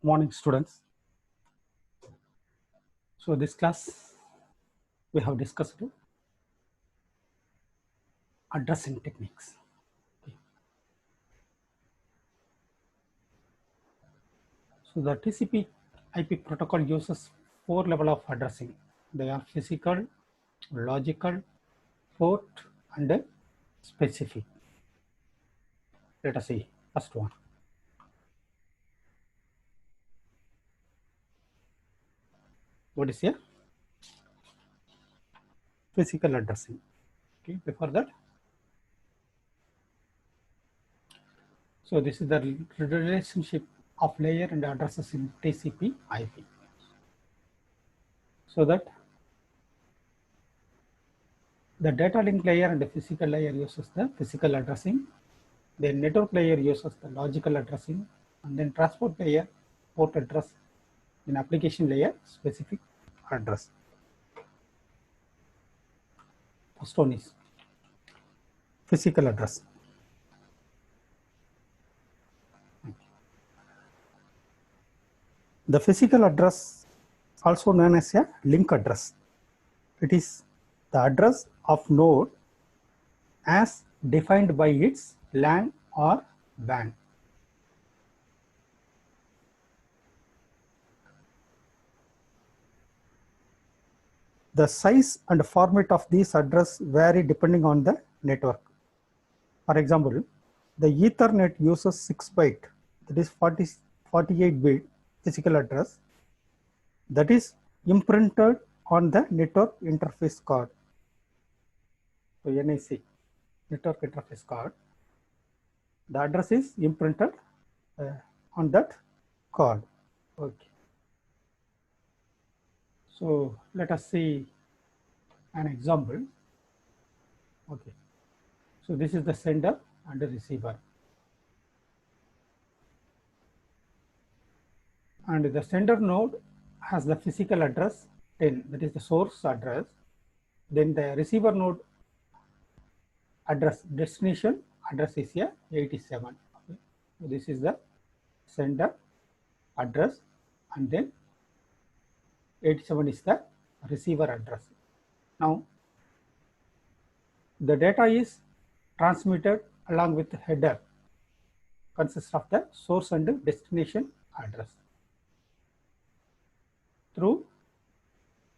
Morning, students. So this class we have discussed addressing techniques. Okay. So the TCP IP protocol uses 4 levels of addressing. They are physical, logical, port, and specific. Let us see first one. What is here? Physical addressing. Okay. Before that, so this is the relationship of layer and addresses in TCP IP. So that the data link layer and the physical layer uses the physical addressing. The network layer uses the logical addressing, and then transport layer, port address, then application layer, specific address. First one is physical address. The physical address, also known as a link address. It is the address of node as defined by its LAN or WAN. The size and format of these address vary depending on the network. For example, the Ethernet uses 6 byte, that is 48 bit physical address that is imprinted on the network interface card. So NIC, network interface card, the address is imprinted on that card. Okay. So let us see an example. Okay. So this is the sender and the receiver. And the sender node has the physical address 10, that is the source address. Then the receiver node address, destination address is here 87. Okay. So this is the sender address, and then 87 is the receiver address. Now the data is transmitted along with the header, consists of the source and destination address through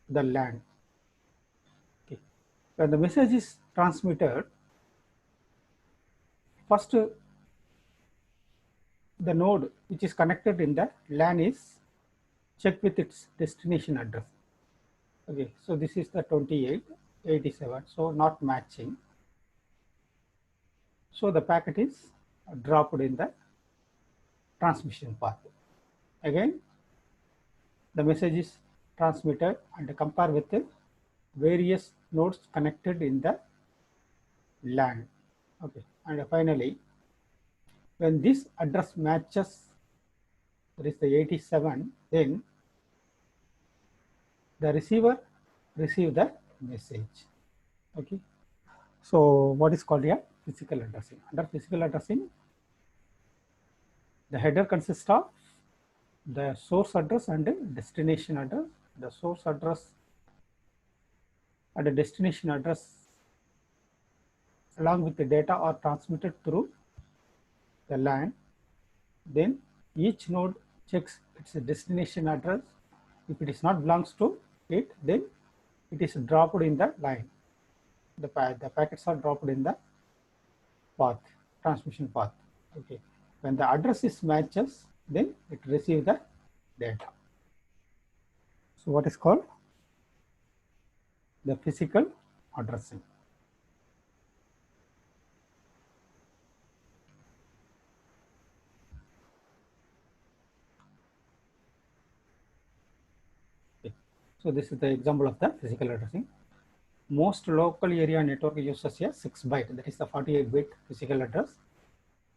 the LAN. Okay. When the message is transmitted, first the node which is connected in the LAN is checked with its destination address. Okay, so this is the 2887, so not matching. So the packet is dropped in the transmission path. Again, the message is transmitted and compare with the various nodes connected in the LAN. Okay, and finally, when this address matches, that is the 87, then the receiver receive the message. Okay, so what is called a physical addressing? Under physical addressing, the header consists of the source address and the destination address. The source address and the destination address along with the data are transmitted through the LAN. Then each node checks its destination address. If it is not belongs to it, then it is dropped in the line. The packets are dropped in the path, transmission path. Okay. When the address is matches, then it receives the data. So what is called the physical addressing? Okay. So this is the example of the physical addressing. Most local area network uses a 6 byte, that is the 48 bit physical address,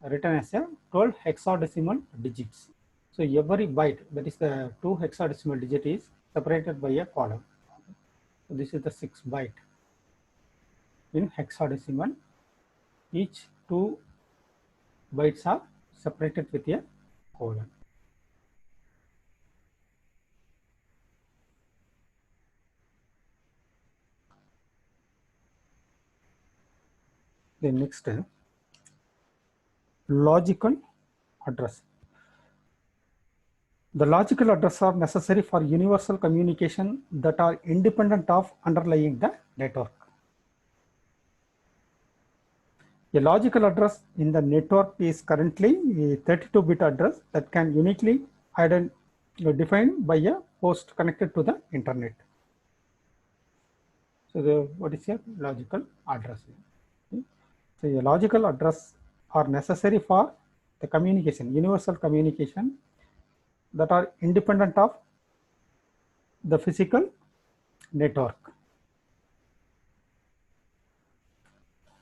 written as a 12 hexadecimal digits. So every byte, that is the 2 hexadecimal digit, is separated by a column. So this is the 6 byte in hexadecimal. Each 2 bytes are separated with a colon. The next logical address. The logical address are necessary for universal communication that are independent of underlying the network. A logical address in the network is currently a 32-bit address that can uniquely defined by a host connected to the internet. So what is a logical address? Okay. So a logical address are necessary for the communication, universal communication that are independent of the physical network.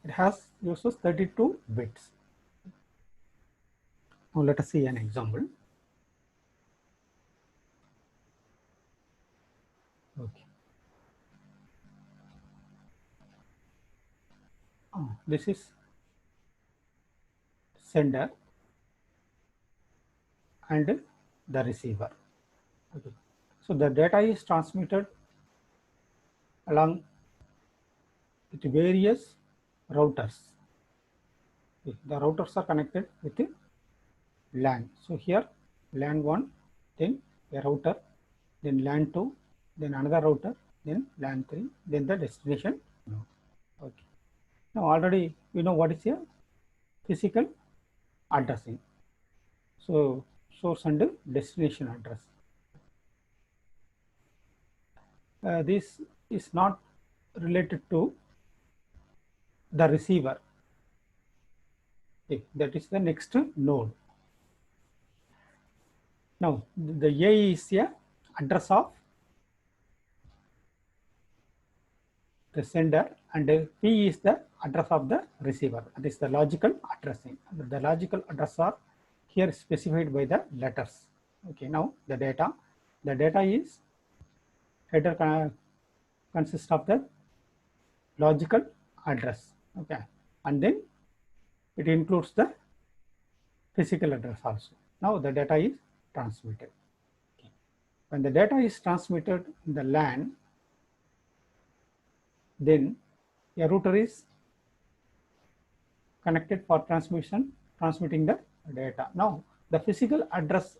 It uses 32 bits. Now let us see an example. Okay. This is sender and the receiver. Okay. So the data is transmitted along with various routers. Okay. The routers are connected with LAN. So here LAN 1, then a router, then LAN 2, then another router, then LAN 3, then the destination node. Okay. Now already we know what is a physical addressing. So source and destination address. This is not related to the receiver. Okay. That is the next node. Now the A is a address of the sender and P is the address of the receiver. That is the logical addressing. The logical address are here specified by the letters. Okay, now the data is header consists of the logical address. Okay, and then it includes the physical address also. Now the data is transmitted. Okay. When the data is transmitted in the LAN, then a router is connected for transmitting the data. Now the physical address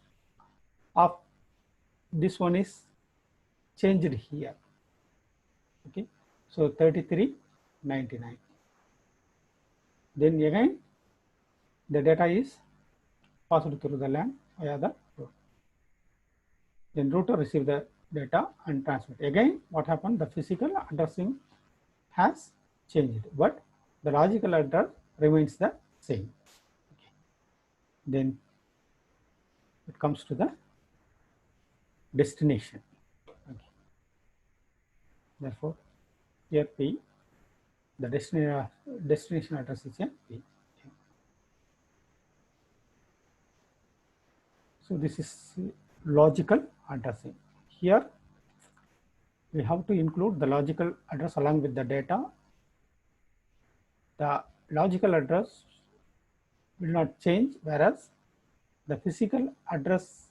of this one is changed here. Okay, so 3399. Then again the data is passed through the LAN via the router. Then router receive the data and transmit. Again what happened? The physical addressing has changed, but the logical address remains the same. Okay. Then it comes to the destination. Okay. Therefore, here P, the destination address is a P. Okay. So this is logical addressing. Here we have to include the logical address along with the data. The logical address will not change, whereas the physical address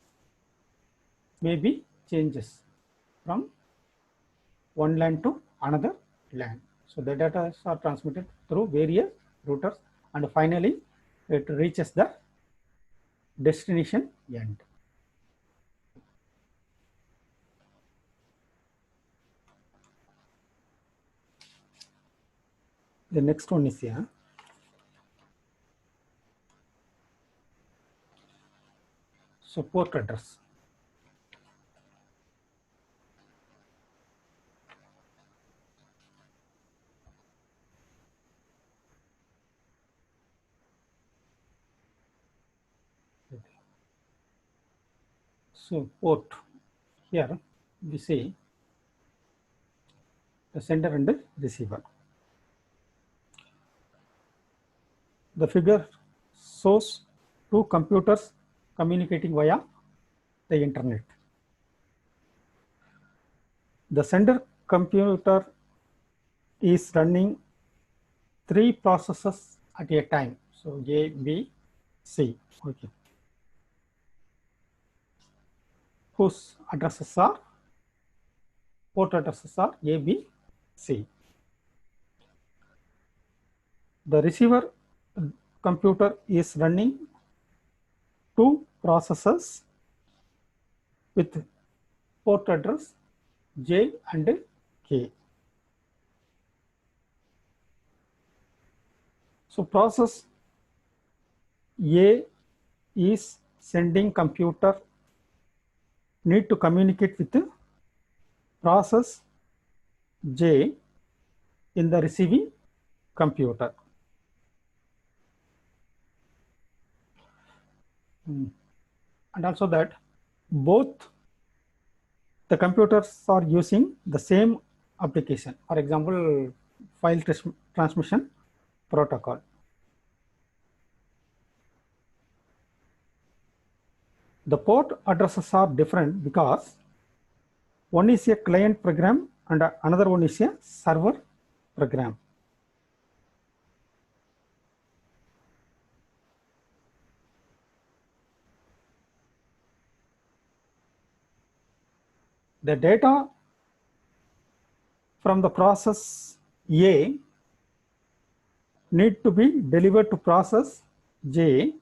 may be changes from one LAN to another LAN. So the data are transmitted through various routers and finally it reaches the destination end. The next one is here. So port address. So port, here we say the sender and the receiver. The figure shows two computers communicating via the internet. The sender computer is running 3 processes at a time. So A, B, C. Okay. Whose addresses are, port addresses are A, B, C. the receiver computer is running two processes with port address J and K. So process A is sending computer need to communicate with process J in the receiving computer. And also that both the computers are using the same application, for example, file transmission protocol. The port addresses are different because one is a client program and another one is a server program. The data from the process A need to be delivered to process J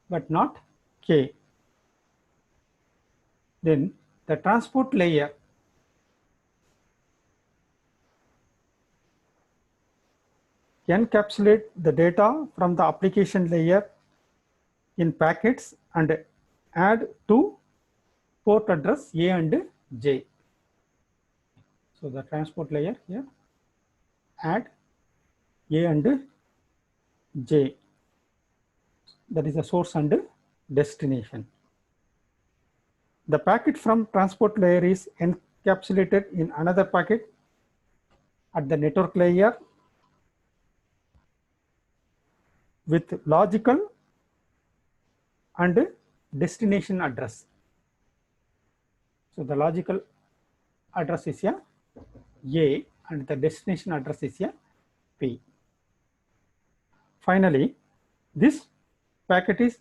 but not K. Then the transport layer encapsulate the data from the application layer in packets and add to port address A and J. So the transport layer here add A and J, that is the source and destination. The packet from transport layer is encapsulated in another packet at the network layer with logical and destination address. So the logical address is a and the destination address is a P. Finally, this packet is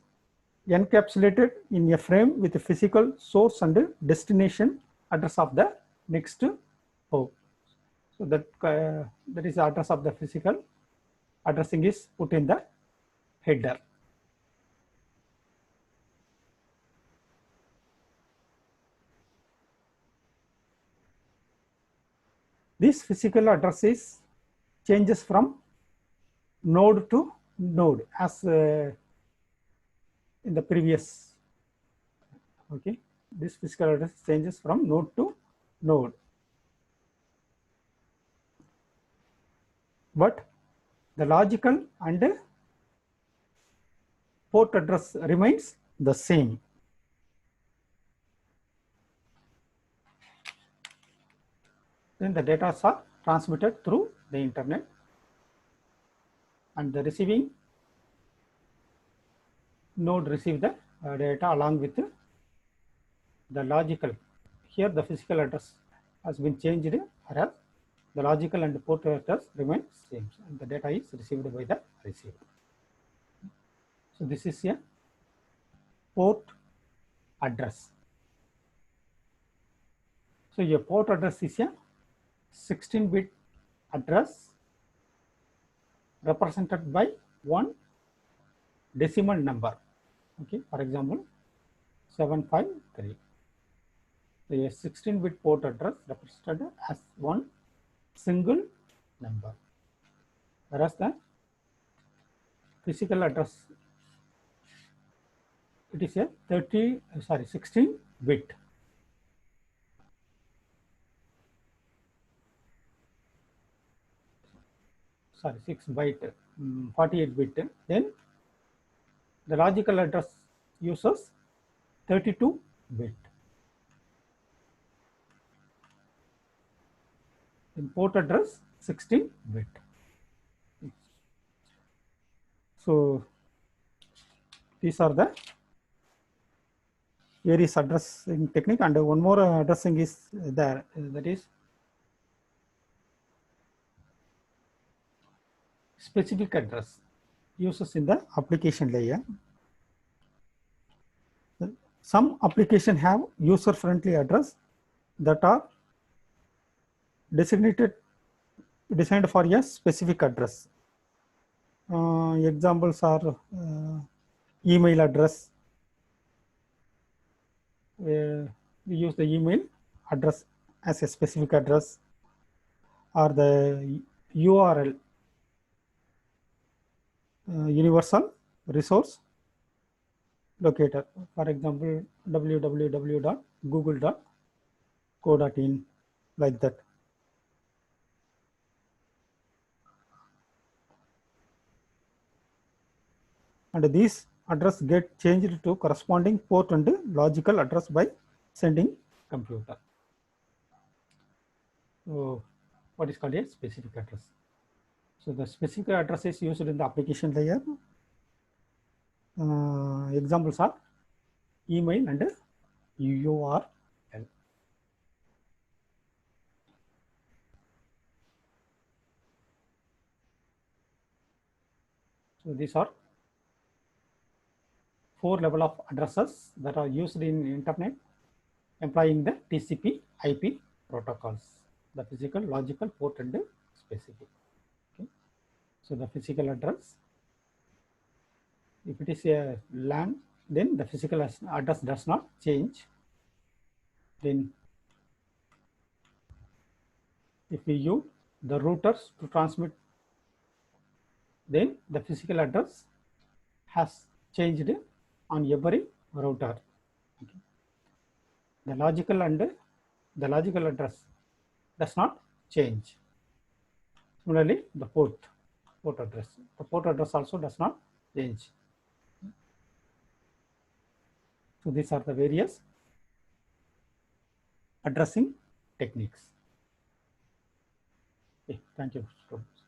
encapsulated in a frame with a physical source and destination address of the next hop. So that is the address of the physical addressing is put in the header. This physical address is changes from node to node as in the previous. Okay, this physical address changes from node to node, but the logical and port address remains the same. Then the data are transmitted through the internet and the receiving node receive the data along with the logical. Here the physical address has been changed, whereas the logical and port address remain same, and the data is received by the receiver. So this is a port address. So your port address is a 16-bit address represented by one decimal number. Okay, for example, 753. So a 16-bit port address represented as one single number, whereas the physical address, it is a 16-bit. Sorry, 6-byte, 48-bit. Then the logical address uses 32-bit. In port address 16-bit. So these are the various addressing technique, and one more addressing is there, that is specific address uses in the application layer. Some application have user-friendly address that are designated designed for a specific address. Examples are email address. We use the email address as a specific address, or the URL, universal resource locator. For example, www.google.co.in, like that. And these address get changed to corresponding port and logical address by sending computer. So what is called a specific address. So the specific address is used in the application layer. Examples are email and URL. So these are 4 level of addresses that are used in internet employing the TCP IP protocols, the physical, logical, port and specific. Okay. So the physical address, if it is a LAN, then the physical address does not change. Then if we use the routers to transmit, then the physical address has changed on every router. Okay. The logical address does not change. Similarly, the port address also does not change. So these are the various addressing techniques. Okay, thank you, students.